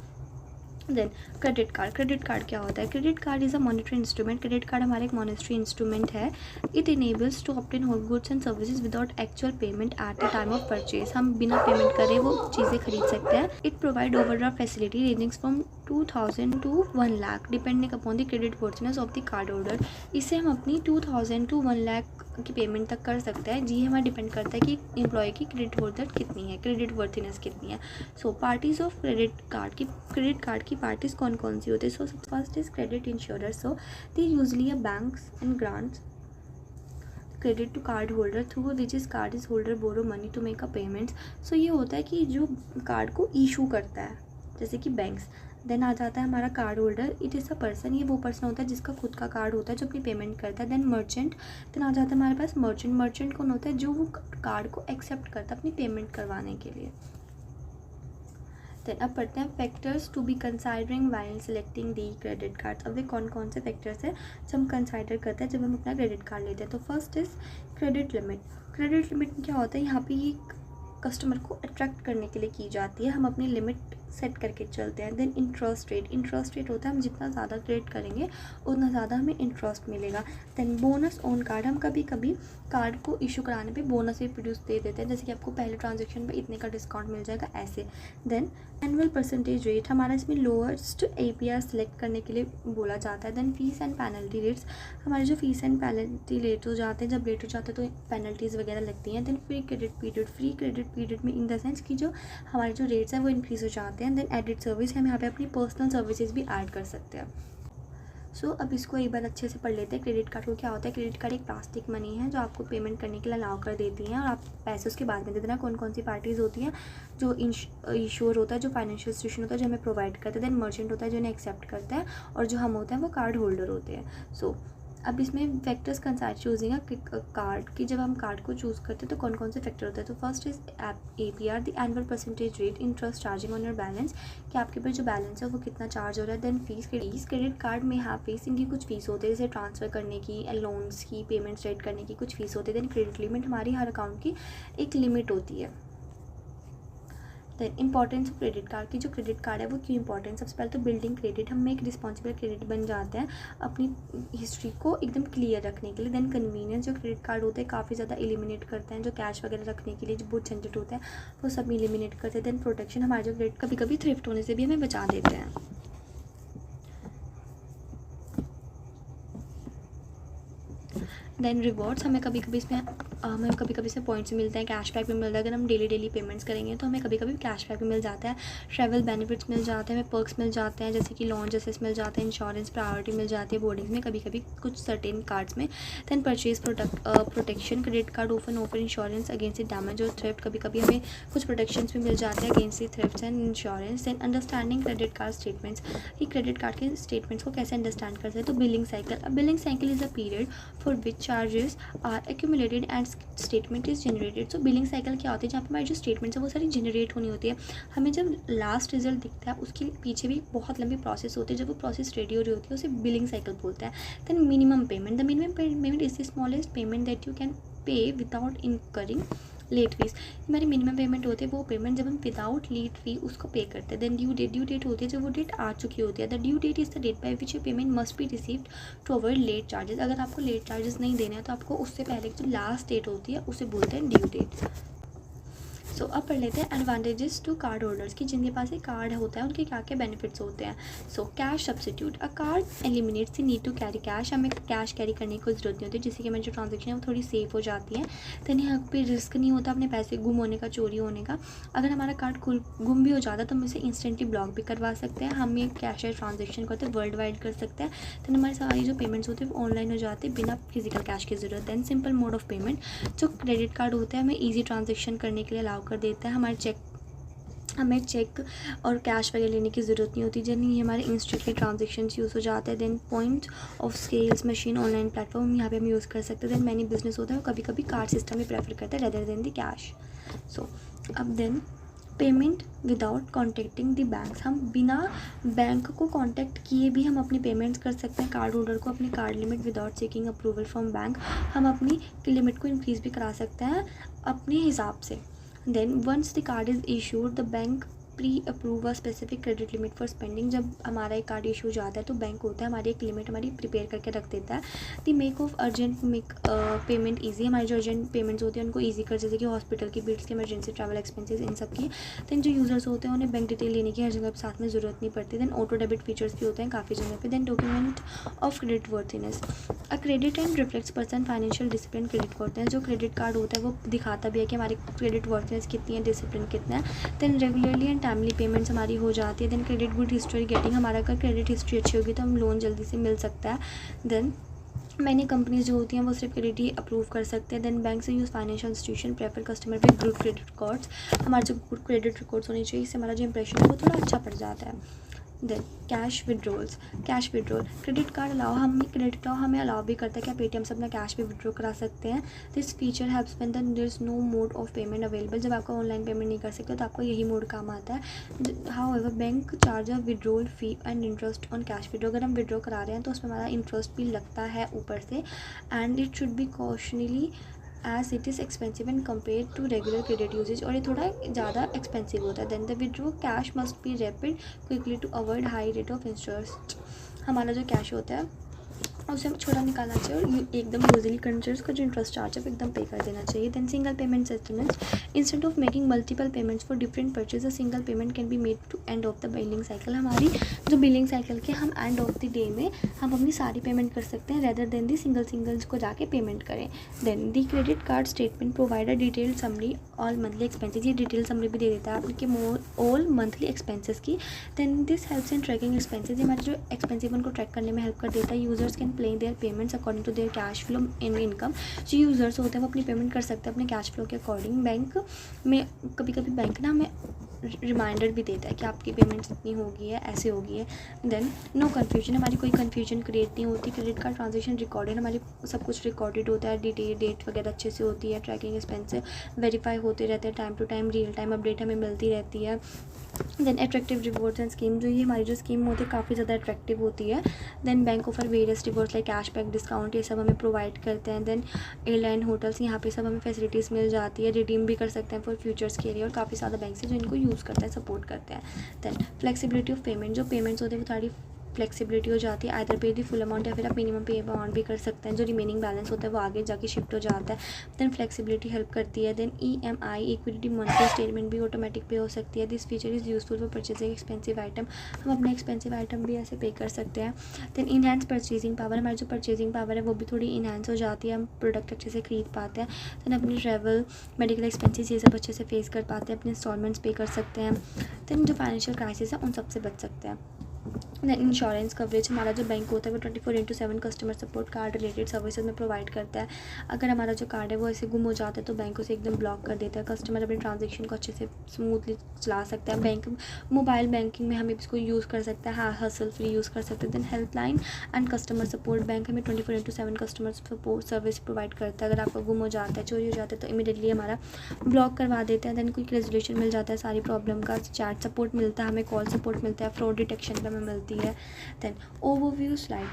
देन क्रेडिट कार्ड क्या होता है, credit card is a monetary instrument. Credit card हमारा एक मॉनेटरी इंस्ट्रूमेंट है। It enables to obtain whole goods and services without actual payment at the time of purchase, हम बिना पेमेंट करे वो चीज़ें खरीद सकते हैं। It provide overdraft facility rangings from 2000 to 1 lakh depending upon the credit worthiness of the card holder. इससे हम अपनी 2000 to 1 लाख की पेमेंट तक कर सकते हैं, जी हमारा डिपेंड करता है कि एम्प्लॉय की क्रेडिट वर्थ कितनी है, क्रेडिट वर्थिनेस कितनी है। So parties of credit card की पार्टीज कौन कौन सी होती है। So first is credit insurer, so they usually banks and grants credit to card holder through which is card is holder borrow money to make a payments. So ये होता है कि जो कार्ड को इशू करता है, जैसे कि बैंक्स। देन आ जाता है हमारा card holder, it is a person, ये वो पर्सन होता है जिसका खुद का कार्ड होता है जो अपनी पेमेंट करता है। देन मर्चेंट, देन आ जाता है हमारे पास मर्चेंट कौन होता है, जो वो कार्ड को एक्सेप्ट करता है अपनी पेमेंट करवाने के लिए। देन अब पढ़ते हैं factors to be considering while selecting the credit cards. अब वे कौन कौन से फैक्टर्स हैं जो हम कंसाइडर करते हैं जब हम अपना क्रेडिट कार्ड लेते हैं। तो first is credit limit. Credit limit में क्या होता है, यहाँ पे ये कस्टमर को अट्रैक्ट करने के लिए की जाती है, हम अपनी लिमिट सेट करके चलते हैं। Then interest rate, interest rate होता है हम जितना ज़्यादा क्रेडिट करेंगे उतना ज़्यादा हमें इंटरेस्ट मिलेगा। देन बोनस ऑन कार्ड, हम कभी कभी कार्ड को इशू कराने पे बोनस भी प्रोड्यूस दे देते हैं, जैसे कि आपको पहले ट्रांजेक्शन पे इतने का डिस्काउंट मिल जाएगा ऐसे। देन एनुअल परसेंटेज रेट, हमारा इसमें लोएस्ट APR सेलेक्ट करने के लिए बोला जाता है। Then fees and penalty rates, हमारे जो फीस एंड पेनल्टी लेट हो जाते हैं, जब लेट हो जाते हैं तो पेनल्टीज़ वगैरह लगती हैं। Then free credit period, free credit period में इन द सेंस कि जो हमारे जो रेट्स हैं वो इंक्रीज़ हो जाते हैं। देन एडिड सर्विस, हम यहाँ पे अपनी पर्सनल सर्विसेज भी ऐड कर सकते हैं। सो अब इसको एक बार अच्छे से पढ़ लेते हैं। क्रेडिट कार्ड को क्या होता है, क्रेडिट कार्ड एक प्लास्टिक मनी है जो आपको पेमेंट करने के लिए अलाउ कर देती हैं और आप पैसे उसके बाद में दे देना। कौन कौन सी पार्टीज़ होती हैं, जो इंश्योर होता है, जो फाइनेंशियल इंस्टीट्यूशन होता है जो हमें प्रोवाइड करते हैं। देन मर्चेंट होता है जो इन्हें एक्सेप्ट करता है, और जो हम होते हैं वो कार्ड होल्डर होते हैं। सो अब इसमें फैक्टर्स कंसाइड चूजिंग अ कार्ड की, जब हम कार्ड को चूज़ करते हैं तो कौन कौन से फैक्टर होते हैं। तो first is APR, the annual percentage rate, interest charging on your balance, कि आपके पास जो बैलेंस है वो कितना चार्ज हो रहा है। देन फीस, क्रेडिट कार्ड में हाँ फीस, इनकी कुछ फीस होती है जैसे ट्रांसफ़र करने की, लोन्स की, पेमेंट सेट करने की कुछ फीस होती है। देन क्रेडिट लिमिट, हमारी हर अकाउंट की एक लिमिट होती है। Then importance of credit card की, जो क्रेडिट कार्ड है वो क्यों इंपॉर्टेंट, सबसे पहले तो बिल्डिंग क्रेडिट, हम एक रिस्पॉन्सिबल क्रेडिट बन जाते हैं अपनी हिस्ट्री को एकदम क्लियर रखने के लिए। देन कन्वीनियंस, जो क्रेडिट कार्ड होते हैं काफ़ी ज़्यादा एलिमिनेट करते हैं, जो कैश वगैरह रखने के लिए जो बहुत झंझट होता है वो सब एलिमिनेट करते हैं। देन प्रोटेक्शन, हमारे जो क्रेडिट कभी कभी थ्रिफ्ट होने से भी हमें बचा देते हैं। देन रिवॉर्ड्स, हमें कभी कभी इसमें पॉइंट्स मिलते हैं, कैशबैक भी मिलता है। अगर हम डेली पेमेंट्स करेंगे तो हमें कभी कभी कैशबैक भी मिल जाता है, ट्रैवल बेनिफिट्स मिल जाते हैं, हमें पर्क्स मिल जाते हैं जैसे कि लॉन्च एसेस मिल जाते हैं, इंश्योरेंस प्रायोरिटी मिल जाती है बोर्डिंग्स में कभी कभी कुछ सर्टेन कार्ड्स में। Then purchase protection, credit card offer insurance against damage और थ्रिफ्ट, कभी कभी हमें कुछ प्रोटेक्शन भी मिल जाते हैं against the theft and insurance. Then understanding credit card statements, कि क्रेडिट कार्ड के स्टेटमेंट्स को कैसे अंडरस्टैंड करते हैं। तो billing cycle, billing cycle is a period for which charges are accumulated and statement is generated. So billing cycle क्या होती है, जहाँ पे हमारी जो स्टेटमेंट्स है वो सारी जनरेट होनी होती है। हमें जब लास्ट रिजल्ट दिखता है उसके पीछे भी बहुत लंबी प्रोसेस होती है, जब वो प्रोसेस रेडी हो रही होती है उसे बिलिंग साइकिल बोलते हैं। Then minimum payment, the minimum payment is the smallest payment that you can pay without incurring late fees. हमारी मिनिमम पेमेंट होती है वो पेमेंट जब हम विदाउट लेट फी उसको पे करते हैं। देन ड्यू डेट होती है जब वो डेट आ चुकी होती है। The due date is the date by which your payment must be received to avoid late charges. अगर आपको लेट चार्जेस नहीं देने हैं तो आपको उससे पहले जो लास्ट डेट होती है उसे बोलते हैं ड्यू डेट। सो अब पढ़ लेते हैं एडवांटेजेस टू कार्ड होल्डर्स की, जिनके पास एक कार्ड होता है उनके क्या क्या बेनिफिट्स होते हैं। So cash substitute, a card eliminates the need to carry cash, हमें कैश कैरी करने की कोई ज़रूरत नहीं होती, जिससे कि हमारी जो ट्रांजेक्शन है वो थोड़ी सेफ हो जाती है। देन यहाँ पे रिस्क नहीं होता अपने पैसे गुम होने का, चोरी होने का। अगर हमारा कार्ड गुम भी हो जाता है तो हम इसे इंस्टेंटली ब्लॉक भी करवा सकते हैं। हम ये कैश ट्रांजेक्शन करते हैं वर्ल्ड वाइड कर सकते हैं। देन हमारी सारी जो पेमेंट्स होती है वो ऑनलाइन हो जाती है बिना फिजिकल कैश की ज़रूरत। Then simple mode of payment, जो क्रेडिट कार्ड होता है हमें ईजी ट्रांजेक्शन करने के लिए अलाउ कर देता है। हमें चेक और कैश वगैरह लेने की ज़रूरत नहीं होती, जिन्हें हमारे इंस्टेंटली ट्रांजेक्शन यूज़ हो जाते हैं। Then point of sales machine online platform यहाँ पे हम यूज़ कर सकते हैं। देन मैनी बिजनेस होता है वो कभी कभी कार्ड सिस्टम ही प्रेफर करते हैं rather than the cash. So अब then payment without contacting the banks, हम बिना बैंक को कॉन्टैक्ट किए भी हम अपनी पेमेंट्स कर सकते हैं। कार्ड होल्डर को अपनी card limit without seeking approval from bank, हम अपनी लिमिट को इंक्रीज़ भी करा सकते हैं अपने हिसाब से। Then once the card is issued, the bank pre-approve a specific credit limit for spending। जब हमारा एक कार्ड इशू जाता है तो बैंक होता है हमारी एक लिमिट हमारी प्रिपेयर करके रख देता है। The make of urgent make payment easy, हमारी जो अर्जेंट पेमेंट्स होती हैं उनको ईजी कर, जैसे कि हॉस्पिटल की बिल्स की, इमरजेंसी ट्रैवल एक्सपेंसेस, इन सब की। देन जो यूज़र्स होते हैं उन्हें बैंक डिटेल लेने की हर जगह पर साथ में ज़रूरत नहीं पड़ती। देन ऑटो डेबिट फीचर्स भी होते हैं काफ़ी जगह पे। Then document of credit worthiness, a credit and reflects person financial discipline credit करते हैं। जो क्रेडिट कार्ड होता है वो दिखाता भी है कि हमारी क्रेडिट वर्थीनेस कितनी है, डिसिप्लिन कितना है। Then regularly and timely payments हमारी हो जाती है। Then credit good history getting, हमारा अगर क्रेडिट हिस्ट्री अच्छी होगी तो हम लोन जल्दी से मिल सकता है। देन मैंने कंपनीज जो होती हैं वो सिर्फ क्रेडिट ही अप्रूव कर सकते हैं। देन बैंक से use financial institution prefer customer with good credit records, हमारे जो गुड क्रेडिट रिकॉर्ड्स होने चाहिए, इससे हमारा जो इंप्रेशन है वो थोड़ा अच्छा पड़ जाता है। Then cash withdrawals, cash withdrawal, credit card हमें अलाउ भी करता है कि आप पेटीएम से अपना कैश भी विड्रॉ करा सकते हैं। This feature helps when there is no mode of payment available, जब आपका ऑनलाइन पेमेंट नहीं कर सकते तो आपको यही मोड काम आता है। However bank charge a withdrawal fee and interest on cash withdraw, अगर हम विड्रॉ करा रहे हैं तो उसमें हमारा इंटरेस्ट भी लगता है ऊपर से, and it should be cautiously as it is expensive and compare to regular credit usages, और ये थोड़ा ज़्यादा एक्सपेंसिव होता है। Then the withdraw cash must be rapid quickly to avoid high rate of interest, हमारा जो कैश होता है उसे हमें छोटा निकालना चाहिए और एकदम यूजली करना चाहिए, उसका जो इंटरेस्ट चार्ज है वो एकदम पे कर देना चाहिए। Then single payment settlements, instead of making multiple payments for different purchase, a single payment can be made to end of the billing cycle, हमारी जो बिलिंग साइकिल के हम एंड ऑफ द डे में हम अपनी सारी पेमेंट कर सकते हैं रेदर देन दी सिंगल्स को जाके पेमेंट करें। Then the credit card statement provide a detailed summary all monthly expenses, ये डिटेल समरी भी दे देता है आपके ऑल मंथली एक्सपेंसेस की। Then this helps in tracking expenses, हमारे जो एक्सपेंसिव उनको ट्रैक करने में हेल्प कर देता है। Users can plan their payments according to their cash flow in income, जो यूजर्स होते हैं वो अपनी पेमेंट कर सकते हैं अपने कैश फ्लो के अकॉर्डिंग। बैंक में कभी कभी बैंक ना हमें रिमाइंडर भी देता है कि आपकी पेमेंट इतनी होगी है, ऐसे होगी है। देन नो कन्फ्यूजन, हमारी कोई कन्फ्यूजन क्रिएट नहीं होती। क्रेडिट कार्ड ट्रांजेक्शन रिकॉर्डेड, हमारी सब कुछ रिकॉर्डेड होता है, डिटेल डेट वगैरह अच्छे से होती है, ट्रैकिंग एक्सपेंसिव वेरीफाई होते रहते हैं, time to time real time update हमें मिलती रहती है। Then attractive rewards and scheme, जो ये हमारी जो स्कीम होती है काफ़ी ज़्यादा अट्रैक्टिव होती है। Then bank offer various rewards like cashback, discount, ये सब हमें प्रोवाइड करते हैं। देन एयरलाइन, होटल्स, यहाँ पे सब हमें फैसिलिटीज़ मिल जाती है, रिडीम भी कर सकते हैं फॉर फ्यूचर्स के लिए, और काफ़ी ज़्यादा बैंक से जो इनको यूज़ करते हैं, सपोर्ट करते हैं। देन फ्लेक्सिबिलिटी ऑफ पेमेंट, जो पेमेंट्स होते हैं वो सारी फ्लेक्सिबिलिटी हो जाती है, आइदर पे दी फुल अमाउंट या फिर आप मिनिमम पे अमाउंट भी कर सकते हैं, जो रिमेनिंग बैलेंस होता है वो आगे जाके शिफ्ट हो जाता है। देन फ्लेक्सिबिलिटी हेल्प करती है। Then EMI equity monthly statement भी ऑटोमेटिक पे हो सकती है। This feature is useful for purchasing expensive item, हम अपने एक्सपेंसिव आइटम भी ऐसे पे कर सकते हैं। देन इनहेंस परचेजिंग पावर, हमारी जो परचेजिंग पावर है वो भी थोड़ी इनहेंस हो जाती है, हम प्रोडक्ट अच्छे से खरीद पाते हैं। देन अपनी ट्रैवल, मेडिकल एक्सपेंसिस, ये सब अच्छे से फेस कर पाते हैं, अपने इंस्टॉलमेंट्स पे कर सकते हैं। देन जो फाइनेंशियल क्राइसिस है उन सबसे बच सकते हैं। देन इंश्योरेंस कवरेज, हमारा जो बैंक होता है वो 24/7 customer support card related services में प्रोवाइड करता है। अगर हमारा जो कार्ड है वो ऐसे गुम हो जाता है तो बैंक उसे एकदम ब्लॉक कर देता है, कस्टमर अपने ट्रांजेक्शन को अच्छे से स्मूथली चला सकता है। बैंक मोबाइल बैंकिंग में हमें इसको यूज़ कर सकता है, हसल फ्री यूज़ कर सकते हैं। Then helpline and customer support, bank हमें 24/7 कस्टमर सपोर्ट सर्विस प्रोवाइड करता है। अगर आपका गुम हो जाता है, चोरी हो जाता है तो इमीडिएटली हमारा ब्लॉक करवा देते हैं। देन क्विक रेजोल्यूशन मिल जाता है सारी प्रॉब्लम का, चैट सपोर्ट मिलता है, हमें कॉल सपोर्ट मिलता है, फ्रॉड डिटेक्शन भी हमें मिलती है। देन ओवरव्यू स्लाइड,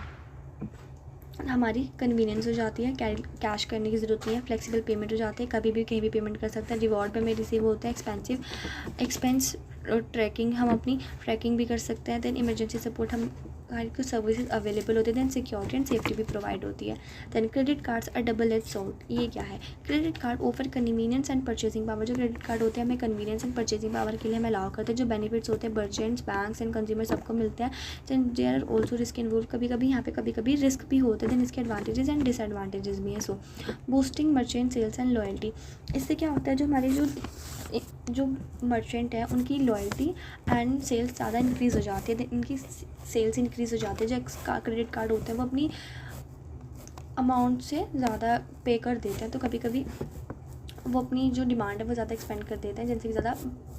हमारी कन्वीनियंस हो जाती है, कैश करने की ज़रूरत नहीं है, फ्लेक्सिबल पेमेंट हो जाती है, कभी भी कहीं भी पेमेंट कर सकते हैं। रिवॉर्ड पे में रिसीव होता है, एक्सपेंस ट्रैकिंग, हम अपनी ट्रैकिंग भी कर सकते हैं। देन इमरजेंसी सपोर्ट, हम हमारी कुछ सर्विसेज अवेलेबल होती है। देन सिक्योरिटी एंड सेफ्टी भी प्रोवाइड होती है। Then credit cards a double edge sword, ये क्या है? Credit card offer convenience and purchasing power, जो क्रेडिट कार्ड होते हैं हमें कन्वीनियंस एंड परचेजिंग पावर के लिए हमें अलाउ करते हैं, जो बेनिफिट्स होते हैं मर्चेंट्स, बैंक्स एंड कंज्यूमर सबको मिलते हैं। Then there are also risk involve, कभी कभी यहाँ पे कभी कभी रिस्क भी होते हैं। देन इसके एडवांटेजेस एंड डिसएडवांटेजेस भी हैं। So boosting merchant sales and loyalty, इससे क्या होता है जो हमारे जो मर्चेंट है उनकी लॉयल्टी एंड सेल्स ज़्यादा इंक्रीज़ हो जाती है। इनकी सेल्स इंक्रीज़ हो जाती है, जो क्रेडिट कार्ड होते हैं वो अपनी अमाउंट से ज़्यादा पे कर देते हैं, तो कभी कभी वो अपनी जो डिमांड है वो ज़्यादा एक्सपेंड कर देते हैं, जिनसे ज़्यादा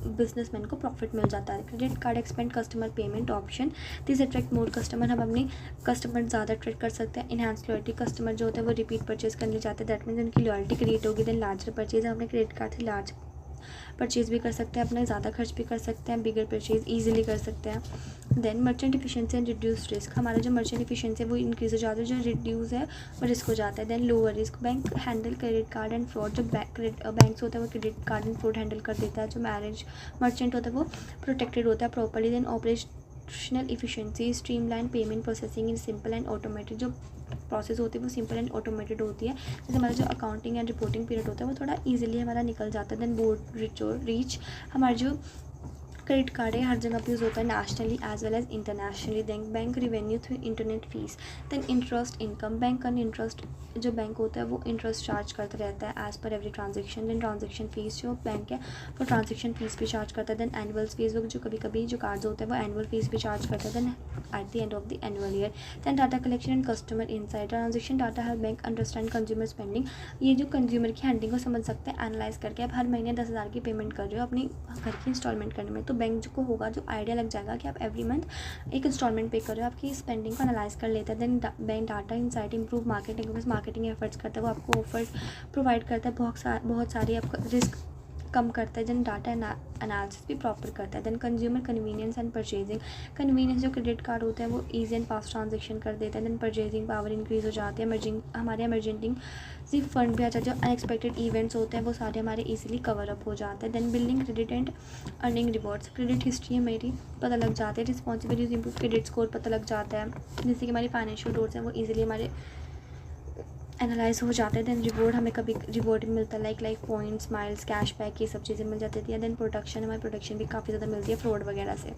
बिजनेसमैन को प्रॉफिट मिल जाता है। Credit card expand customer payment option, this attract more customer, हम अपनी कस्टमर ज़्यादा अट्रैक्ट कर सकते हैं। इनहांस लॉयल्टी, कस्टमर जो होता है वो रिपीट परचेज करने जाते हैं, दैट मीन्स उनकी लॉयल्टी क्रिएट होगी। देन लार्जर परचेज, हम अपने क्रेडिट कार्ड से लार्ज परचेज़ भी कर सकते हैं, अपना ज़्यादा खर्च भी कर सकते हैं, बिगर परचेज़ ईजिली कर सकते हैं। Then merchant efficiency and reduce risk, हमारा जो मर्चेंट इफिशिएंसी है वो इंक्रीज़ हो जाता है, जो रिड्यूस है वो रिस्क हो जाता है। Then lower risk, bank handle credit card and fraud, जो बैंक्स होता है वो credit card and fraud handle कर देता है। जो मर्चेंट होता है वो प्रोटेक्टेड होता है properly. Then operational efficiency, streamline payment processing in simple and automated, जो प्रोसेस होती है वो सिंपल एंड ऑटोमेटेड होती है, जैसे हमारा जो अकाउंटिंग एंड रिपोर्टिंग पीरियड होता है वो थोड़ा इजीली हमारा निकल जाता है। देन बोर्ड रीच, हमारा जो क्रेडिट कार्ड है हर जगह पे यूज़ होता है, nationally as well as internationally. Then bank revenue through internet fees, then interest income, bank का इंटरेस्ट, जो बैंक होता है वो इंटरेस्ट चार्ज करता रहता है as per every transaction. Then transaction fees, जो बैंक है वो ट्रांजेक्शन फीस भी चार्ज करता है। देन एनुअल फीस, वो जो कभी कभी जो कार्ड्स होते हैं वो एनुअल फीस भी चार्ज करता है। Then at the end of the annual year, then data collection and customer insight, transaction data help bank understand consumer spending, ये जो कंज्यूमर की हैंडिंग को समझ सकते हैं एनालाइज करके। आप हर महीने 10,000 की पेमेंट कर रहे हो अपनी घर की इंस्टॉलमेंट करने में, तो तो बैंक को होगा जो आइडिया लग जाएगा कि आप एवरी मंथ एक इंस्टॉलमेंट पे कर रहे हो, आपकी स्पेंडिंग को एनालाइज कर लेता है। Then bank data insight improve marketing, marketing efforts करता है, वो आपको ऑफर्स प्रोवाइड करता है, बहुत सारी आपका रिस्क कम करता है। देन डाटा एनालिसिस भी प्रॉपर करता है। Then consumer convenience and purchasing, convenience जो क्रेडिट कार्ड होता है वो ईजी एंड फास्ट ट्रांजेक्शन कर देता है। देन परचेजिंग पावर इंक्रीज़ हो जाती है, हमारे एमरजेंसी फंड भी आ जाते हैं, जो अनएक्सपेक्टेड इवेंट्स होते हैं वो सारे हमारे ईजिली कवर अप हो जाते हैं। Then building credit and earning rewards, credit history मेरी पता लग जाती है, रिस्पॉन्सिबिलिटीज इंप्रूव, क्रेडिट स्कोर पता लग जाता है, जिससे कि हमारी फाइनेंशियल रोड्स हैं वो ईजिली हमारे एनालाइज हो जाते हैं। देन रिवॉर्ड, हमें कभी रिवॉर्ड मिलता है लाइक पॉइंट्स, माइल्स, कैशबैक, ये सब चीज़ें मिल जाती है। देन प्रोटेक्शन, हमारी प्रोटेक्शन भी काफ़ी ज़्यादा मिलती है फ्रॉड वगैरह से।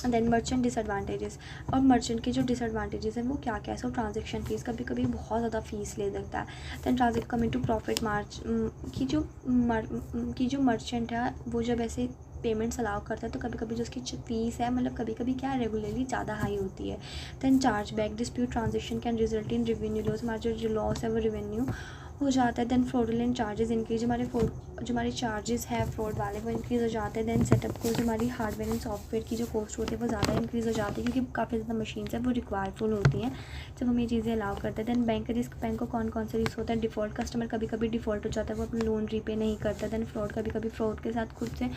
देन मर्चेंट डिसएडवांटेजेस, और मर्चेंट के जो डिसएडवांटेजेस हैं वो क्या क्या है। सो ट्रांजेक्शन फ़ीस, कभी कभी बहुत ज़्यादा फ़ीस ले सकता है। Then transact coming to profit margin की जो मर्चेंट है वो जब ऐसे पेमेंट्स अलाउ करता है तो कभी कभी जो उसकी फ़ीस है मतलब कभी कभी क्या रेगुलरली ज़्यादा हाई होती है। Then charge back, dispute transaction can result in revenue loss, हमारा जो लॉस है वो रेवेन्यू हो जाता है। देन फ्रॉडुलेंट चार्जेस इंक्रीज, जो हमारे चार्जेस है फ्रॉड वाले वो इंक्रीज़ हो जाते हैं। देन सेटअप को, जो हमारी हार्डवेयर एंड सॉफ्टवेयर की जो कॉस्ट होती है वो ज़्यादा इंक्रीज़ हो जाती है, क्योंकि काफ़ी ज़्यादा मशीन्स हैं वो रिक्वायरफुल होती हैं जब हम ये चीज़ें अलाउ करते हैं। देन बैंक रिस्क, बैंक को कौन से रिस्क होता है। डिफ़ॉल्ट, कस्टमर कभी कभी डिफ़ॉल्ट हो जाता है, वो अपना लोन रीपे नहीं करता। देन फ्रॉड, कभी कभी फ्रॉड के साथ खुद से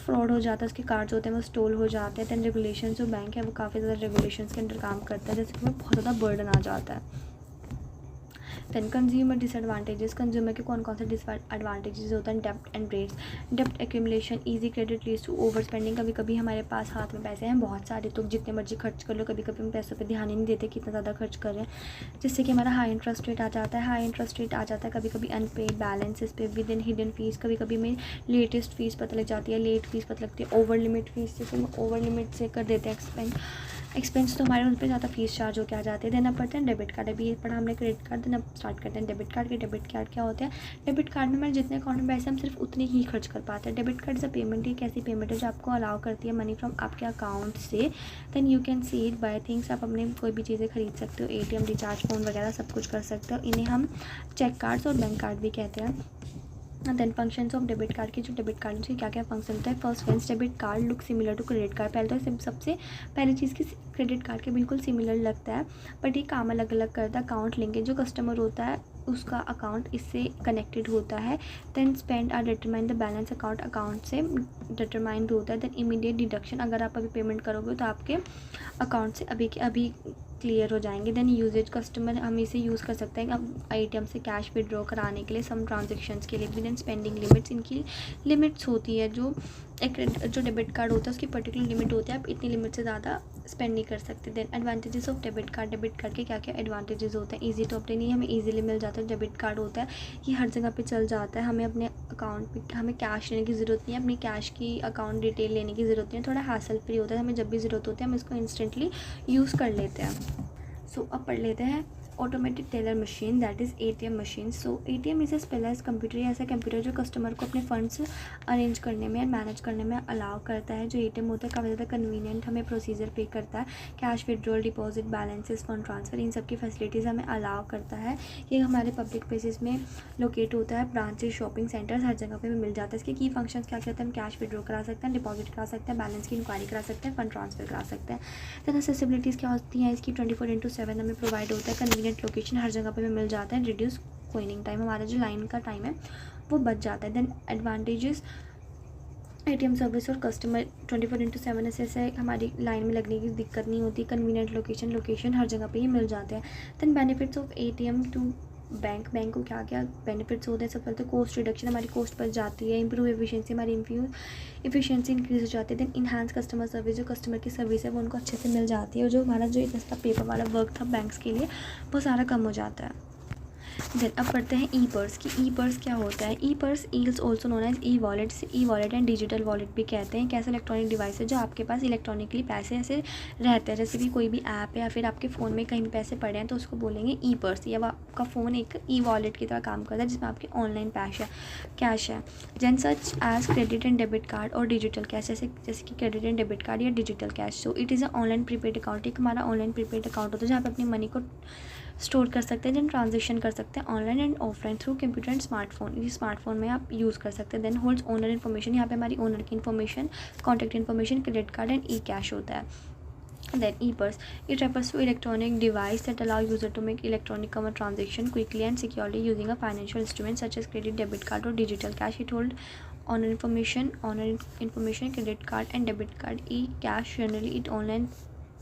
फ्रॉड हो जाता है, उसके कार्ड्स होते हैं वो स्टोल हो जाते हैं। देन रेगुलेशन, जो बैंक है वो काफ़ी ज़्यादा रेगुलेशन के अंडर काम करता है, जैसे कि बहुत ज़्यादा बर्डन आ जाता है। देन कंज्यूमर डिसएडवांटेजेस, कंज्यूमर के कौन से डिसएडवांटेजेस होते हैं। डेप्ट and rates, dept accumulation, easy credit leads to over spending, कभी कभी हमारे पास हाथ में पैसे हैं बहुत सारे तो जितने मर्जी खर्च कर लो, कभी कभी हम पैसों पे ध्यान ही नहीं देते कितना ज़्यादा खर्च कर रहे हैं, जिससे कि हमारा हाई इंटरेस्ट रेट आ जाता है। कभी कभी अनपेड बैलेंसेस पे विद इन हिडन फीस, कभी कभी हमें लेटेस्ट फ़ीस पता लग जाती है, लेट फीस पता लगती है, ओवर लिमिट फ़ीस, जैसे हम ओवर लिमिट से कर देते हैं एक्सपेंस तो हमारे उन पर ज़्यादा फीस चार्ज होकर आ जाते हैं। देन अब पढ़ते हैं डेबिट कार्ड, अभी ये पढ़ा हमने क्रेडिट कार्ड, देन अब स्टार्ट करते हैं डेबिट कार्ड के। डेबिट कार्ड क्या होता है। डेबिट कार्ड में हमारे जितने अकाउंट में पैसे हम सिर्फ उतने ही खर्च कर पाते हैं। Debit card is a payment, एक ऐसी पेमेंट है जो आपको अलाउ करती है मनी फ्रॉम आपके अकाउंट से। Then you can see it buy things, आप अपने कोई भी चीज़ें खरीद सकते हो, ATM, रिचार्ज, फ़ोन वगैरह सब कुछ कर सकते हो। इन्हें हम चेक कार्ड्स और बैंक कार्ड भी कहते हैं। Then functions of debit card की, जो डेबिट कार्ड के क्या क्या फंक्शन होता है। First friends, debit card look similar to credit card, पहले तो सबसे पहली चीज़ की क्रेडिट कार्ड के बिल्कुल सिमिलर लगता है, बट ये काम अलग अलग करता है। अकाउंट लिंकेज, जो कस्टमर होता है उसका अकाउंट इससे कनेक्टेड होता है। Then spend are determine, the balance account से डिटरमाइंड होता है। देन इमीडिएट डिडक्शन, अगर आप अभी पेमेंट करोगे तो आपके अकाउंट से अभी के अभी क्लियर हो जाएंगे। देन यूजेज, कस्टमर हम इसे यूज़ कर सकते हैं अब ATM से कैश विड्रॉ कराने के लिए, सम ट्रांजेक्शन्स के लिए भी। देन स्पेंडिंग लिमिट्स, इनकी लिमिट्स होती है, जो जो डेबिट कार्ड होता है उसकी पर्टिकुलर लिमिट होती है, आप इतनी लिमिट से ज़्यादा स्पेंड नहीं कर सकते। Then advantages of debit card, debit card के क्या क्या एडवांटेजेस होते हैं। ईजी टू ऑब्टेन, ये हमें ईजिली मिल जाता है। डेबिट कार्ड होता है ये हर जगह पे चल जाता है, हमें अपने अकाउंट पे हमें कैश लेने की ज़रूरत नहीं है, अपनी कैश की अकाउंट डिटेल लेने की ज़रूरत नहीं है, थोड़ा हैसल फ्री होता है, हमें जब भी ज़रूरत होती है हम इसको इंस्टेंटली यूज़ कर लेते हैं। सो अब पढ़ लेते हैं automatic teller machine, that is ATM machine. So ATM is a specialised computer, ऐसा कंप्यूटर जो कस्टमर को अपने फंड्स अरेंज करने में एंड मैनेज करने में अलाउ करता है। जो ATM होता है काफ़ी ज़्यादा कन्वीनियंट हमें प्रोसीजर पे करता है, cash withdrawal, deposit, balances, fund transfer, इन सब की फैसिलिटीज़ हमें अलाउ करता है। ये हमारे पब्लिक प्लेसेस में लोकेट होता है, ब्रांचेस, शॉपिंग सेंटर्स, हर जगह पे मिल जाता है। इसके की फंक्शंस क्या क्या होते हैं। हम कैश विड्रॉ करा सकते हैं, डिपॉजिट करा सकते हैं, बैलेंस की इंक्वायरी करा सकते हैं, फंड ट्रांसफ़र करा सकते हैं। देन एक्सेसिबिलिटीज़ क्या होती हैं इसकी, 24/7 हमें प्रोवाइड होता है, कन्वीनियंट लोकेशन हर जगह पे मिल जाता है, रिड्यूस कोइनिंग टाइम, हमारा जो लाइन का टाइम है वो बच जाता है। देन एडवांटेजेस, ATM सर्विस और कस्टमर 24/7 ऐसे हमारी लाइन में लगने की दिक्कत नहीं होती, कन्वीनियंट लोकेशन हर जगह पे ही मिल जाते हैं। Then benefits of ATM to bank को क्या क्या बेनिफिट्स होते हैं। सबसे पहले तो कॉस्ट रिडक्शन, हमारी कॉस्ट बच जाती है। इंप्रूव एफिशिएंसी, हमारी एफिशिएंसी इंक्रीज़ हो जाती है। देन इन्हांस कस्टमर सर्विस, जो कस्टमर की सर्विस है वो उनको अच्छे से मिल जाती है, और जो हमारा जो इतना पेपर वाला वर्क था बैंक्स के लिए वो सारा कम हो जाता है। देन अब पढ़ते हैं ई-पर्स की। ई-पर्स क्या होता है। E-purse is also known as e-wallet, से ई-वॉलेट एंड डिजिटल वॉलेट भी कहते हैं। कैसे इलेक्ट्रॉनिक डिवाइस है जो आपके पास इलेक्ट्रॉनिकली पैसे ऐसे रहते हैं, जैसे कि कोई भी ऐप है या फिर आपके फ़ोन में कहीं भी पैसे पड़े हैं तो उसको बोलेंगे ई-पर्स, या आपका फ़ोन एक ई-वॉलेट की तरह काम करता है जिसमें आपके ऑनलाइन कैश है। Then such as credit and debit card और डिजिटल कैश, जैसे कि क्रेडिट एंड डेबिट कार्ड या digital cash. So it is a online prepaid account, एक हमारा ऑनलाइन प्रीपेड अकाउंट होता है जहाँ पे अपनी मनी को स्टोर कर सकते हैं, देन ट्रांजेक्शन कर सकते हैं online and offline through computer and smartphone, ये स्मार्टफोन में आप यूज़ कर सकते हैं। देन होल्ड्स ओनर इन्फॉर्मेशन, यहाँ पे हमारी ओनर की information, contact information, credit card and E cash होता है। Then e-purse, it refers to electronic device that allow user to make electronic transaction quickly and securely using a financial instrument such as credit, debit card or digital cash. It hold honor information, credit card and debit card. E-cash, generally it online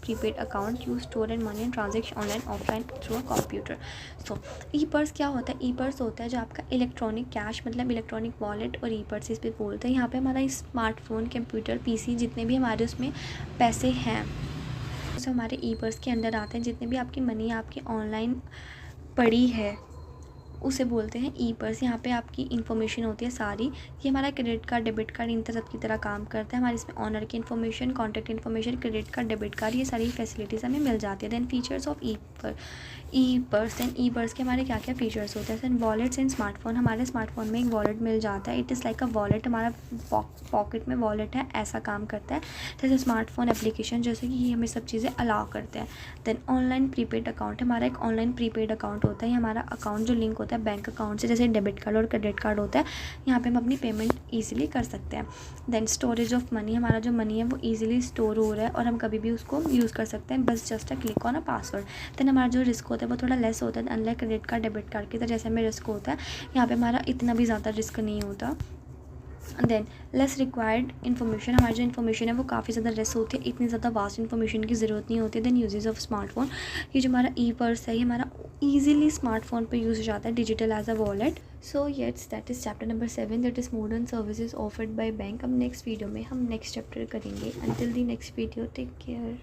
prepaid account, use store and money and transaction online offline through a computer. So e-purse क्या होता है? e-purse होता है जो आपका electronic cash, मतलब electronic wallet, और e-purse इस पे बोलते हैं। यहाँ पे हमारा स्मार्टफोन, कंप्यूटर, पीसी, जितने भी हमारे उसमें पैसे हैं जो हमारे ई-पर्स के अंदर आते हैं, जितने भी आपकी मनी आपकी ऑनलाइन पड़ी है उसे बोलते हैं ई-पर्स। यहाँ पे आपकी इन्फॉर्मेशन होती है सारी, ये हमारा क्रेडिट कार्ड, डेबिट कार्ड इन सब की तरह काम करता है। हमारे इसमें ऑनर की information, contact information, credit card, debit card, ये सारी फैसिलिटीज़ हमें मिल जाती है। देन फीचर्स ऑफ ई-पर्स, देन ई-पर्स के हमारे क्या क्या फीचर्स होते हैं? देन वॉलेट्स एंड स्मार्टफोन, हमारे स्मार्टफोन में एक वॉलेट मिल जाता है। It is like a wallet, हमारा पॉकेट में वॉलेट है, ऐसा काम करता है। जैसे स्मार्टफोन एप्लीकेशन, जैसे कि ये हमें सब चीज़ें अलाउ करते हैं। देन ऑनलाइन प्रीपेड अकाउंट, हमारा एक ऑनलाइन प्रीपेड अकाउंट होता है। हमारा अकाउंट जो लिंक होता है बैंक अकाउंट से, जैसे डेबिट कार्ड और क्रेडिट कार्ड होता है, यहाँ पे हम अपनी पेमेंट ईजिली कर सकते हैं। देन स्टोरेज ऑफ मनी, हमारा जो मनी है वो ईजिली स्टोर हो रहा है और हम कभी भी उसको यूज़ कर सकते हैं, बस just a click on a password. Then हमारा जो रिस्क होता है वो थोड़ा लेस होता है, unlike credit card, debit card की तरह जैसे हमें रिस्क होता है, यहाँ पे हमारा इतना भी ज़्यादा रिस्क नहीं होता। देन लेस रिक्वायर्ड इन्फॉर्मेशन, हमारी जो इन्फॉर्मेशन है वो काफ़ी ज़्यादा लेस होती है, इतनी ज़्यादा वास्ट इन्फॉर्मेशन की ज़रूरत नहीं होती है। देन यूजेस ऑफ स्मार्टफोन, ये जो हमारा ई-पर्स है ये हमारा ईजिली स्मार्टफोन पे यूज़ हो जाता है, digital as a wallet. So it's that is chapter number 7, that is modern services offered by bank. अब नेक्स्ट वीडियो में हम नेक्स्ट चैप्टर करेंगे। Until the next video, take care.